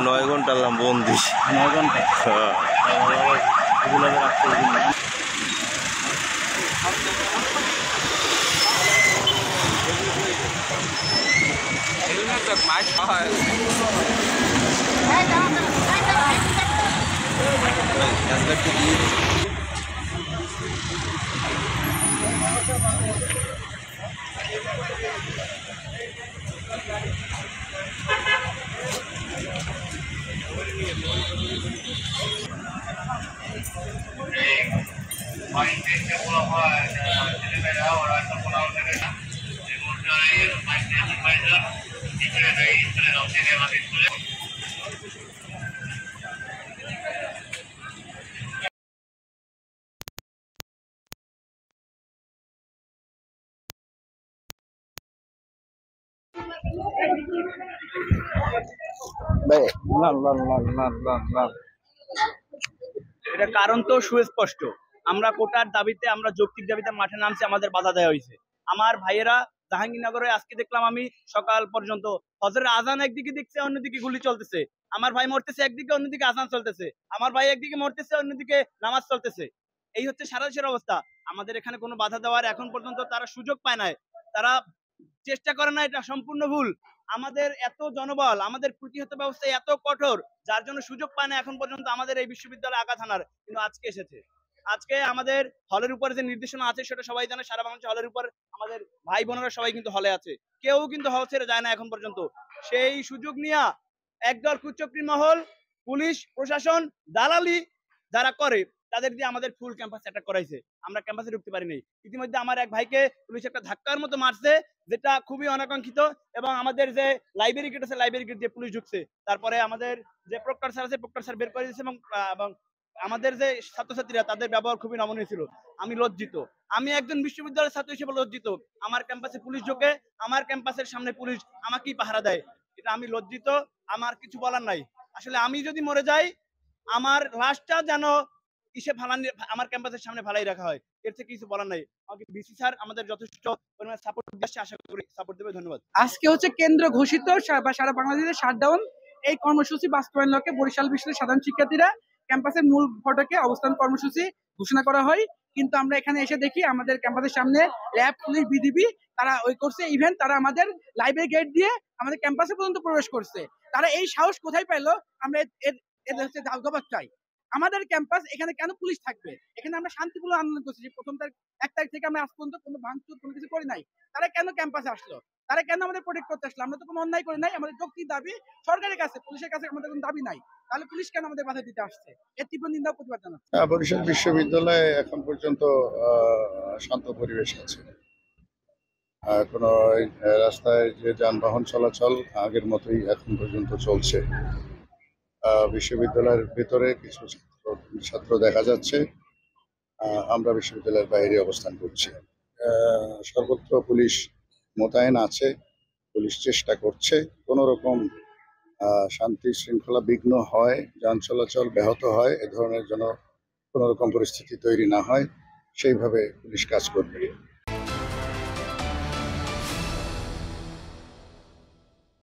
9 ঘন্টা বন্দি। 9 ঘন্টা। হ্যাঁ। এগুলো রাখতে এটা কারণ তো সুস্পষ্ট। আমরা কোটার দাবিতে, আমরা যৌক্তিক দাবিতে মাঠে নামছি, আমাদের বাধা দেওয়া হয়েছে। আমার ভাইয়েরা জাহাঙ্গীরনগরে আজকে দেখলাম আমি সকাল পর্যন্ত ফজরের আজান একদিকে দেখছে, অন্যদিকে গুলি চলতেছে। আমার ভাই মরতেছে একদিকে, অন্যদিকে আজান চলতেছে। আমার ভাই একদিকে মরতেছে, অন্যদিকে নামাজ চলতেছে। এই হচ্ছে সারা দেশের অবস্থা। আমাদের এখানে কোনো বাধা দেওয়ার এখন পর্যন্ত তারা সুযোগ পায় নাই, তারা চেষ্টা করে না, এটা সম্পূর্ণ ভুল। আমাদের এত জনবল, আমাদের প্রতিহত ব্যবস্থা এত কঠোর, যার জন্য সুযোগ পায় না এখন পর্যন্ত আমাদের এই বিশ্ববিদ্যালয়ে আঘাত হানার। কিন্তু আজকে এসেছে। আজকে আমাদের হলের উপরে যে নির্দেশনা আছে সেটা সবাই জানে, সারা বাংলাদেশ হলের উপর আমাদের ভাই বোনেরা সবাই কিন্তু হলে আছে, কেউ কিন্তু হল ছেড়ে যায় না এখন পর্যন্ত। সেই সুযোগ নিয়ে একদল কুচক্রী মহল, পুলিশ প্রশাসন, দালালি যারা করে, তাদের দিয়ে আমাদের ফুল ক্যাম্পাস অ্যাটাক করাইছে। আমরা ক্যাম্পাসে ঢুকতে পারিনি। ইতিমধ্যে আমার এক ভাইকে পুলিশ একটা ধাক্কার মতো মারছে, যেটা খুবই অনাকাঙ্ক্ষিত। এবং আমাদের যে লাইব্রেরি গেট আছে, লাইব্রেরি গেট দিয়ে পুলিশ ঢুকছে। তারপরে আমাদের যে প্রক্টর স্যার আছে, প্রক্টর স্যার বের করে দিয়েছে। এবং আমাদের যে ছাত্রছাত্রীরা, তাদের ব্যবহার খুবই নমনীয় ছিল। আমি লজ্জিত, আমি একজন বিশ্ববিদ্যালয়ের ছাত্র হিসেবে লজ্জিত। আমার ক্যাম্পাসে পুলিশ ঢোকে, আমার ক্যাম্পাসের সামনে পুলিশ আমাকেই পাহারা দেয়, এটা আমি লজ্জিত। আমার কিছু বলার নাই। আসলে আমি যদি মরে যাই, আমার লাশটা যেন আমার ক্যাম্পাসের সামনে ফালাই রাখা হয়, এর থেকে কিছু বলার নাই। আমাকে বিসি স্যার আমাদের যথেষ্ট পরিমাণে সাপোর্ট দিচ্ছে, আশা করি সাপোর্ট দেবে। ধন্যবাদ। আজকে হচ্ছে কেন্দ্র ঘোষিত সারা বাংলাদেশের শাটডাউন। এই কর্মসূচি বাস্তবায়ন লক্ষ্যে বরিশাল বিশ্ববিদ্যালয়ের সাধারণ শিক্ষার্থীরা ক্যাম্পাসের মূল ফটকে অবস্থান কর্মসূচি ঘোষণা করা হয়। কিন্তু আমরা এখানে এসে দেখি আমাদের ক্যাম্পাসের সামনে র্যাব, পুলিশ, বিজিবি তারা ওই করছে। ইভেন তারা আমাদের লাইব্রেরি গেট দিয়ে আমাদের ক্যাম্পাসে পর্যন্ত প্রবেশ করছে। তারা এই সাহস কোথায় পাইলো? আমরা এর হচ্ছে জবাব চাই। আমাদের ক্যাম্পাস, এখানে কেন পুলিশ থাকবে? এখানে আমরা শান্তিপূর্ণ আন্দোলন করছি। প্রথম 1 তারিখ থেকে আমরা আজ পর্যন্ত কোনো ভাঙচুর কোনো কিছু করি নাই। তারা কেন ক্যাম্পাসে আসলো? তারা কেন আমাদের প্রোটেক্ট করতে আসলো? আমরা তো কোনো অন্যায় করি নাই। আমাদের যৌক্তিক দাবি সরকারের কাছে, পুলিশের কাছে আমাদের কোনো দাবি নাই। তাহলে পুলিশ কেন আমাদের বাধা দিতে আসছে? এর তীব্র নিন্দা প্রতিবাদ জানাচ্ছি। বরিশাল বিশ্ববিদ্যালয়ে এখন পর্যন্ত শান্ত পরিবেশ আছে। কোনো রাস্তায় যে যানবাহন চলাচল আগের মতোই এখন পর্যন্ত চলছে। বিশ্ববিদ্যালয়ের ভেতরে কিছু ছাত্র দেখা যাচ্ছে। আমরা বিশ্ববিদ্যালয়ের বাইরে অবস্থান করছি। সর্বত্র পুলিশ মোতায়েন আছে, পুলিশ চেষ্টা করছে কোনো রকম শান্তি শৃঙ্খলা বিঘ্ন হয়, যান চলাচল ব্যাহত হয়, এ ধরনের যেন কোনো রকম পরিস্থিতি তৈরি না হয়, সেইভাবে পুলিশ কাজ করবে।